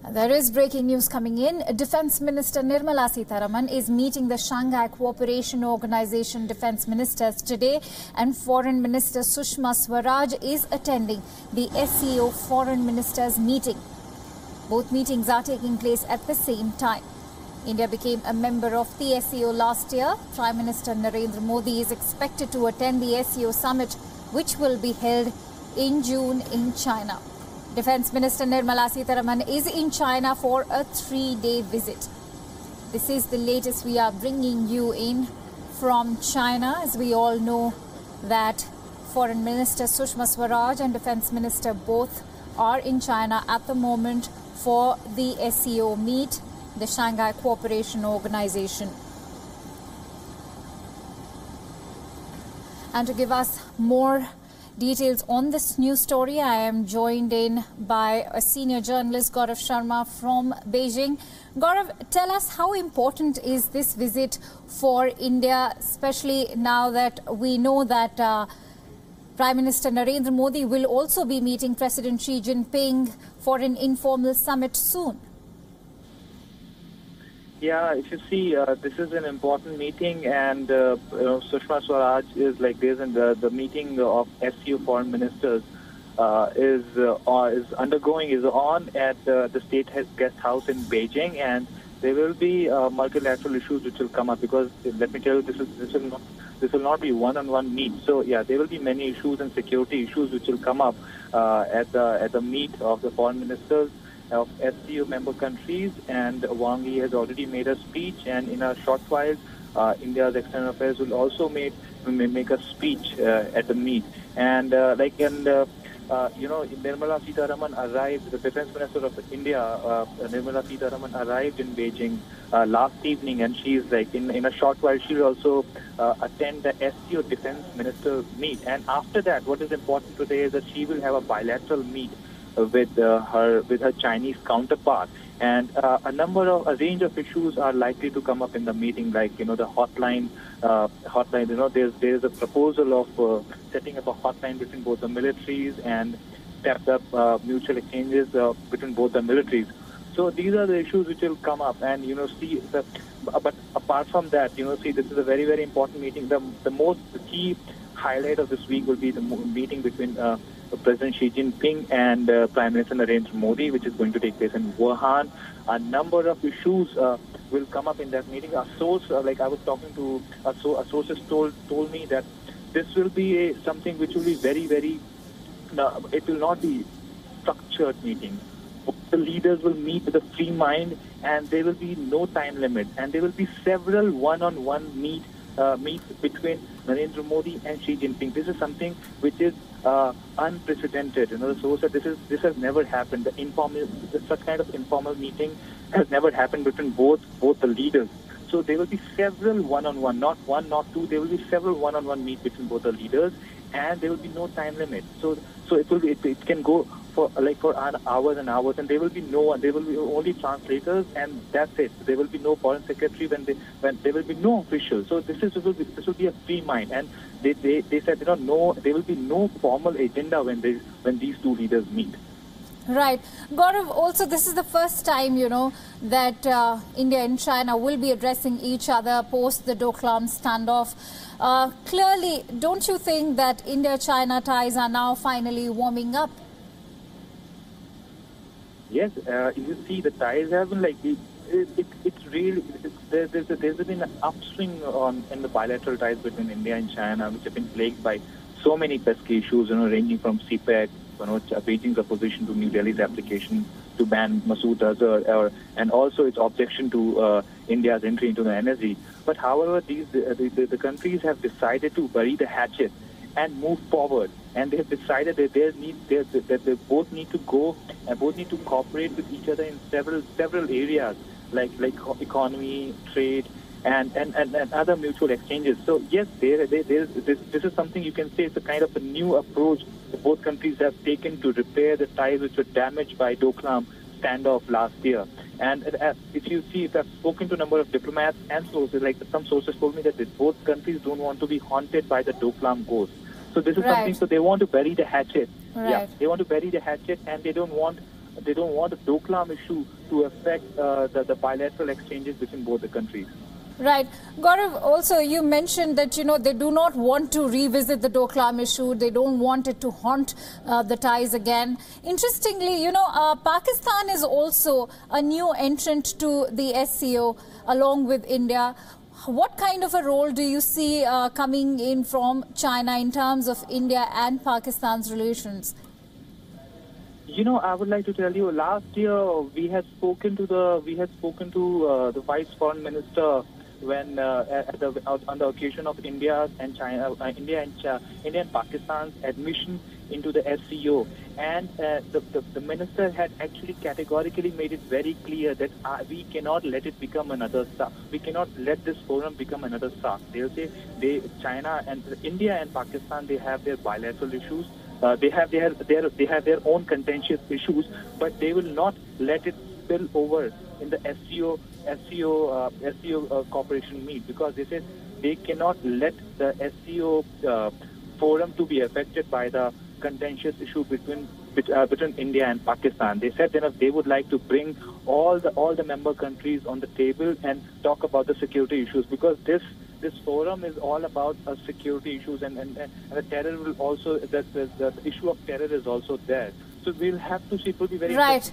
There is breaking news coming in. Defence Minister Nirmala Sitharaman is meeting the Shanghai Cooperation Organization defence ministers today, and Foreign Minister Sushma Swaraj is attending the SCO Foreign Ministers meeting. Both meetings are taking place at the same time. India became a member of the SCO last year. Prime Minister Narendra Modi is expected to attend the SCO summit, which will be held in June in China. Defence Minister Nirmala Sitharaman is in China for a 3-day visit. This is the latest we are bringing you in from China. As we all know that Foreign Minister Sushma Swaraj and Defence Minister both are in China at the moment for the SCO meet, the Shanghai Cooperation Organization. And to give us more details on this news story, I am joined in by a senior journalist, Gaurav Sharma from Beijing. Gaurav, tell us, how important is this visit for India, especially now that we know that Prime Minister Narendra Modi will also be meeting President Xi Jinping for an informal summit soon? Yeah, if you see, this is an important meeting, and Sushma Swaraj is the meeting of SCO foreign ministers is on at the State Guest House in Beijing, and there will be multilateral issues which will come up, because let me tell you, this will not be one-on-one meet. So yeah, there will be many issues and security issues which will come up at the meet of the foreign ministers of SCO member countries, and Wang Yi has already made a speech, and in a short while, India's External Affairs will also make a speech at the meet. And Nirmala Sitharaman arrived, the Defence Minister of India, Nirmala Sitharaman arrived in Beijing last evening, and she is in a short while she will also attend the SCO Defence Minister meet. And after that, what is important today is that she will have a bilateral meet with her Chinese counterpart, and a range of issues are likely to come up in the meeting, the hotline. There's a proposal of setting up a hotline between both the militaries and stepped up mutual exchanges between both the militaries. So these are the issues which will come up, and but apart from that, this is a very, very important meeting. The key highlight of this week will be the meeting between President Xi Jinping and Prime Minister Narendra Modi, which is going to take place in Wuhan. A number of issues will come up in that meeting. A source, I was talking to a sources told me that this will be something which will be very, very. It will not be structured meeting. The leaders will meet with a free mind, and there will be no time limit, and there will be several one-on-one meets between Narendra Modi and Xi Jinping. This is something which is unprecedented. The source said this has never happened. Such kind of informal meeting has never happened between both the leaders. So there will be several one-on-one, not one, not two. There will be several one-on-one meets between both the leaders, and there will be no time limit. So it can go for hours and hours, and there will be no one. There will be only translators, and that's it. There will be no foreign secretary when there will be no official. So this will be a free mind, and they said there will be no formal agenda when these two leaders meet. Right. Gaurav, also this is the first time, that India and China will be addressing each other post the Doklam standoff. Clearly, don't you think that India-China ties are now finally warming up? Yes, you see, the ties have been it's really, there's been an upswing in the bilateral ties between India and China, which have been plagued by so many pesky issues, ranging from CPEC, Beijing's opposition to New Delhi's application to ban Masood Azhar, and also its objection to India's entry into the energy. But however, the countries have decided to bury the hatchet and move forward, and they have decided that they both need to go and both need to cooperate with each other in several areas, like economy, trade, and other mutual exchanges. So yes, this is something you can say it's a kind of a new approach that both countries have taken to repair the ties which were damaged by Doklam standoff last year. And if I've spoken to a number of diplomats and sources, some sources told me that both countries don't want to be haunted by the Doklam ghost. So this is something, so they want to bury the hatchet. Right. Yeah, they want to bury the hatchet, and they don't want the Doklam issue to affect the bilateral exchanges between both the countries. Right. Gaurav, also you mentioned that, they do not want to revisit the Doklam issue. They don't want it to haunt the ties again. Interestingly, Pakistan is also a new entrant to the SCO along with India. What kind of a role do you see coming in from China in terms of India and Pakistan's relations? I would like to tell you, last year we had spoken to the Vice Foreign Minister when on the occasion of India and Pakistan's admission into the SCO, and the minister had actually categorically made it very clear that we cannot let it become another SARC. We cannot let this forum become another SARC. They'll say China and India and Pakistan, they have their bilateral issues. They have their own contentious issues, but they will not let it spill over in the SCO cooperation meet, because they said they cannot let the SCO forum to be affected by the contentious issue between India and Pakistan. They said that they would like to bring all the member countries on the table and talk about the security issues, because this forum is all about security issues, and the terror will also, the issue of terror is also there. So we'll have to see. It will be very right.